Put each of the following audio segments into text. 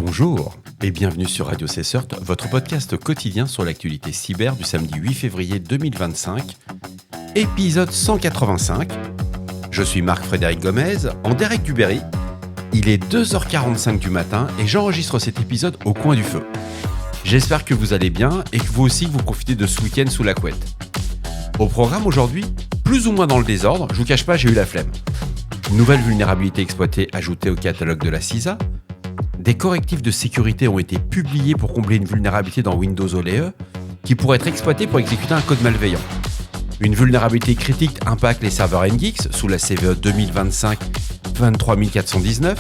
Bonjour et bienvenue sur Radio Cessert, votre podcast quotidien sur l'actualité cyber du samedi 8 février 2025, épisode 185. Je suis Marc-Frédéric Gomez, en direct du Berry. Il est 2h45 du matin et j'enregistre cet épisode au coin du feu. J'espère que vous allez bien et que vous aussi vous profitez de ce week-end sous la couette. Au programme aujourd'hui, plus ou moins dans le désordre, je vous cache pas, j'ai eu la flemme. Nouvelle vulnérabilité exploitée ajoutée au catalogue de la CISA. Des correctifs de sécurité ont été publiés pour combler une vulnérabilité dans Windows OLE qui pourrait être exploitée pour exécuter un code malveillant. Une vulnérabilité critique impacte les serveurs NGIX sous la CVE 2025-23419.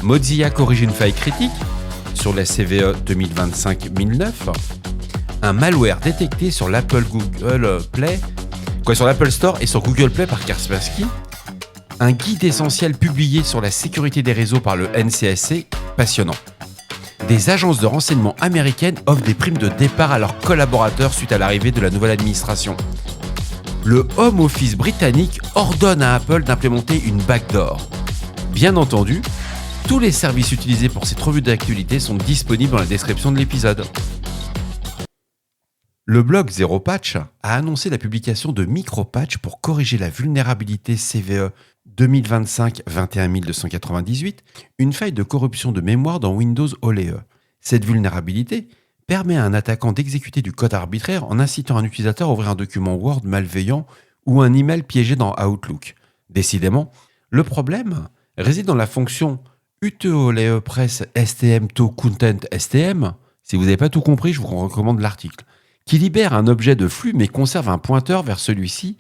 Mozilla corrige une faille critique sur la CVE 2025-1009. Un malware détecté sur l'Apple Store et sur Google Play par Kaspersky. Un guide essentiel publié sur la sécurité des réseaux par le NCSC, passionnant. Des agences de renseignement américaines offrent des primes de départ à leurs collaborateurs suite à l'arrivée de la nouvelle administration. Le Home Office britannique ordonne à Apple d'implémenter une backdoor. Bien entendu, tous les services utilisés pour cette revue d'actualité sont disponibles dans la description de l'épisode. Le blog Zero Patch a annoncé la publication de micro-patchs pour corriger la vulnérabilité CVE 2025-21298, une faille de corruption de mémoire dans Windows OLE. Cette vulnérabilité permet à un attaquant d'exécuter du code arbitraire en incitant un utilisateur à ouvrir un document Word malveillant ou un email piégé dans Outlook. Décidément, le problème réside dans la fonction uteolepress stm to content stm. Si vous n'avez pas tout compris, je vous recommande l'article, qui libère un objet de flux mais conserve un pointeur vers celui-ci,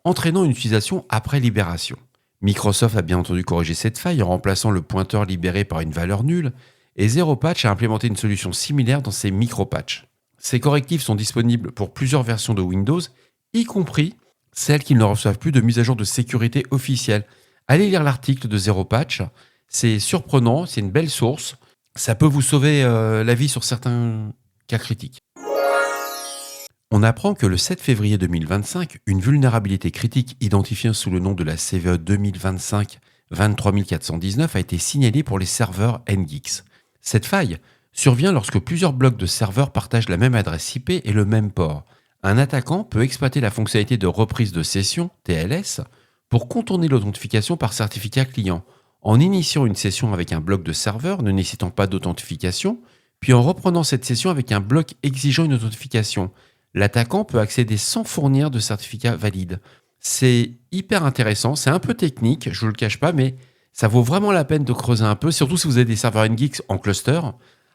entraînant une utilisation après libération. Microsoft a bien entendu corrigé cette faille en remplaçant le pointeur libéré par une valeur nulle, et Zero Patch a implémenté une solution similaire dans ses micro-patchs. Ces correctifs sont disponibles pour plusieurs versions de Windows, y compris celles qui ne reçoivent plus de mise à jour de sécurité officielle. Allez lire l'article de Zero Patch, c'est surprenant, c'est une belle source, ça peut vous sauver la vie sur certains cas critiques. On apprend que le 7 février 2025, une vulnérabilité critique identifiée sous le nom de la CVE 2025-23419 a été signalée pour les serveurs NGIX. Cette faille survient lorsque plusieurs blocs de serveurs partagent la même adresse IP et le même port. Un attaquant peut exploiter la fonctionnalité de reprise de session, TLS, pour contourner l'authentification par certificat client, en initiant une session avec un bloc de serveur ne nécessitant pas d'authentification, puis en reprenant cette session avec un bloc exigeant une authentification. L'attaquant peut accéder sans fournir de certificat valide. C'est hyper intéressant, c'est un peu technique, je ne le cache pas, mais ça vaut vraiment la peine de creuser un peu, surtout si vous avez des serveurs NGIX en cluster.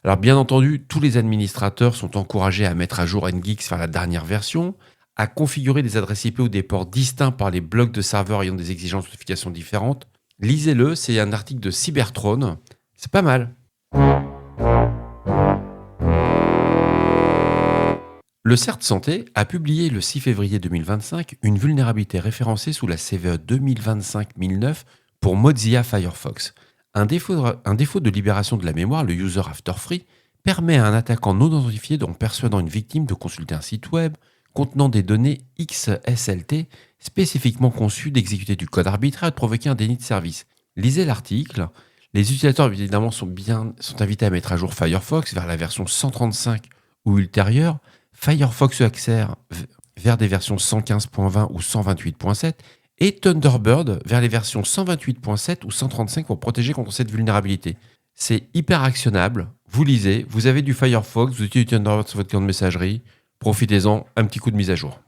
Alors bien entendu, tous les administrateurs sont encouragés à mettre à jour NGIX vers la dernière version, à configurer des adresses IP ou des ports distincts par les blocs de serveurs ayant des exigences d'authentification différentes. Lisez-le, c'est un article de Cybertron, c'est pas mal. Le CERT Santé a publié le 6 février 2025 une vulnérabilité référencée sous la CVE 2025-1009 pour Mozilla Firefox. Un défaut de libération de la mémoire, le user after free, permet à un attaquant non identifié en persuadant une victime de consulter un site web contenant des données XSLT spécifiquement conçues d'exécuter du code arbitraire et de provoquer un déni de service. Lisez l'article. Les utilisateurs évidemment sont invités à mettre à jour Firefox vers la version 135 ou ultérieure, Firefox accère vers des versions 115.20 ou 128.7 et Thunderbird vers les versions 128.7 ou 135 pour protéger contre cette vulnérabilité. C'est hyper actionnable, vous lisez, vous avez du Firefox, vous utilisez Thunderbird sur votre client de messagerie, profitez-en, un petit coup de mise à jour.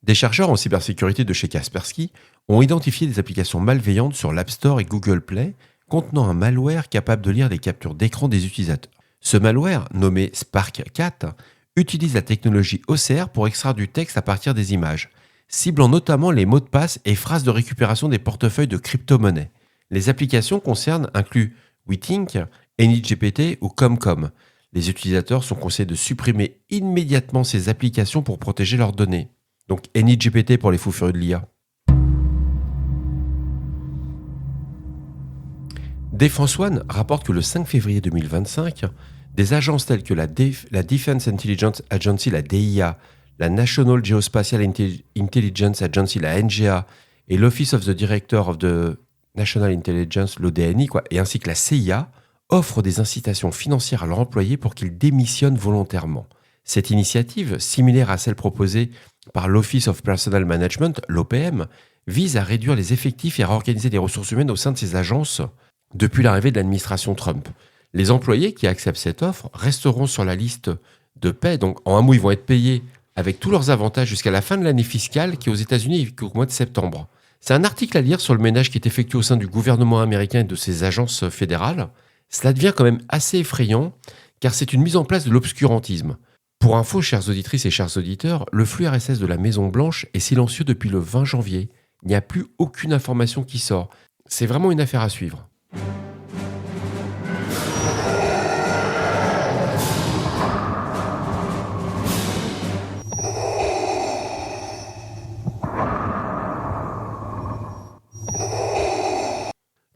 Des chercheurs en cybersécurité de chez Kaspersky ont identifié des applications malveillantes sur l'App Store et Google Play contenant un malware capable de lire les captures d'écran des utilisateurs. Ce malware, nommé Spark4, utilise la technologie OCR pour extraire du texte à partir des images, ciblant notamment les mots de passe et phrases de récupération des portefeuilles de crypto-monnaies. Les applications incluent WeThink, AnyGPT ou ComCom. Les utilisateurs sont conseillés de supprimer immédiatement ces applications pour protéger leurs données. Donc AnyGPT pour les fous furieux de l'IA. Defense One rapporte que le 5 février 2025, des agences telles que la Defense Intelligence Agency, la DIA, la National Geospatial Intelligence Agency, la NGA, et l'Office of the Director of the National Intelligence, l'ODNI, et ainsi que la CIA, offrent des incitations financières à leurs employés pour qu'ils démissionnent volontairement. Cette initiative, similaire à celle proposée par l'Office of Personnel Management, l'OPM, vise à réduire les effectifs et à réorganiser les ressources humaines au sein de ces agences depuis l'arrivée de l'administration Trump. Les employés qui acceptent cette offre resteront sur la liste de paie, donc en un mot, ils vont être payés avec tous leurs avantages jusqu'à la fin de l'année fiscale qui, aux États-Unis, est au mois de septembre. C'est un article à lire sur le ménage qui est effectué au sein du gouvernement américain et de ses agences fédérales. Cela devient quand même assez effrayant, car c'est une mise en place de l'obscurantisme. Pour info, chères auditrices et chers auditeurs, le flux RSS de la Maison-Blanche est silencieux depuis le 20 janvier. Il n'y a plus aucune information qui sort. C'est vraiment une affaire à suivre.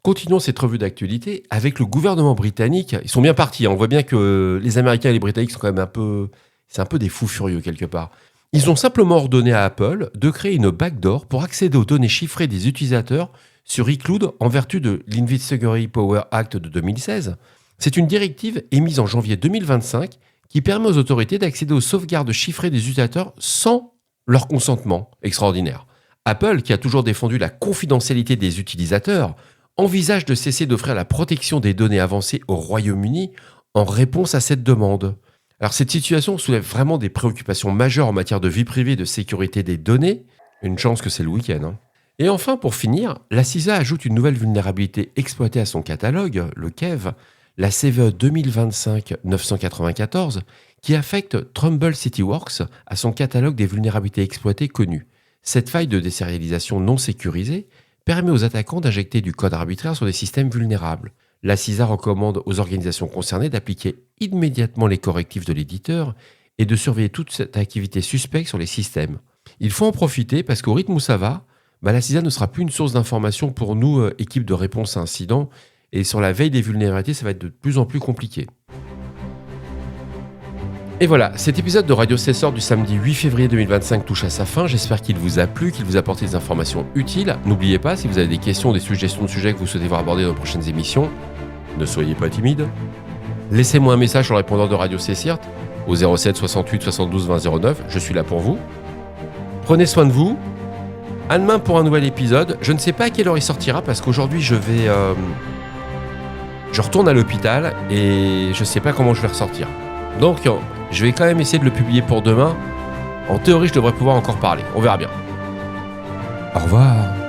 Continuons cette revue d'actualité avec le gouvernement britannique. Ils sont bien partis. On voit bien que les Américains et les Britanniques sont quand même c'est un peu des fous furieux quelque part. Ils ont simplement ordonné à Apple de créer une backdoor pour accéder aux données chiffrées des utilisateurs sur iCloud en vertu de l'Investigatory Power Act de 2016. C'est une directive émise en janvier 2025 qui permet aux autorités d'accéder aux sauvegardes chiffrées des utilisateurs sans leur consentement. Extraordinaire. Apple, qui a toujours défendu la confidentialité des utilisateurs, envisage de cesser d'offrir la protection des données avancées au Royaume-Uni en réponse à cette demande. Alors cette situation soulève vraiment des préoccupations majeures en matière de vie privée et de sécurité des données. Une chance que c'est le week-end. Et enfin, pour finir, la CISA ajoute une nouvelle vulnérabilité exploitée à son catalogue, le KEV, la CVE 2025-994, qui affecte Trumbull CityWorks à son catalogue des vulnérabilités exploitées connues. Cette faille de désérialisation non sécurisée permet aux attaquants d'injecter du code arbitraire sur des systèmes vulnérables. La CISA recommande aux organisations concernées d'appliquer immédiatement les correctifs de l'éditeur et de surveiller toute cette activité suspecte sur les systèmes. Il faut en profiter parce qu'au rythme où ça va, la CISA ne sera plus une source d'information pour nous, équipe de réponse à incidents, et sur la veille des vulnérabilités, ça va être de plus en plus compliqué. Et voilà, cet épisode de Radio Cessor du samedi 8 février 2025 touche à sa fin. J'espère qu'il vous a plu, qu'il vous a apporté des informations utiles. N'oubliez pas, si vous avez des questions ou des suggestions de sujets que vous souhaitez voir abordés dans les prochaines émissions, ne soyez pas timide. Laissez-moi un message sur le répondeur de Radio Cessirt au 07 68 72 20 09. Je suis là pour vous. Prenez soin de vous. À demain pour un nouvel épisode. Je ne sais pas à quelle heure il sortira parce qu'aujourd'hui je retourne à l'hôpital et je ne sais pas comment je vais ressortir. Donc je vais quand même essayer de le publier pour demain. En théorie, je devrais pouvoir encore parler. On verra bien. Au revoir.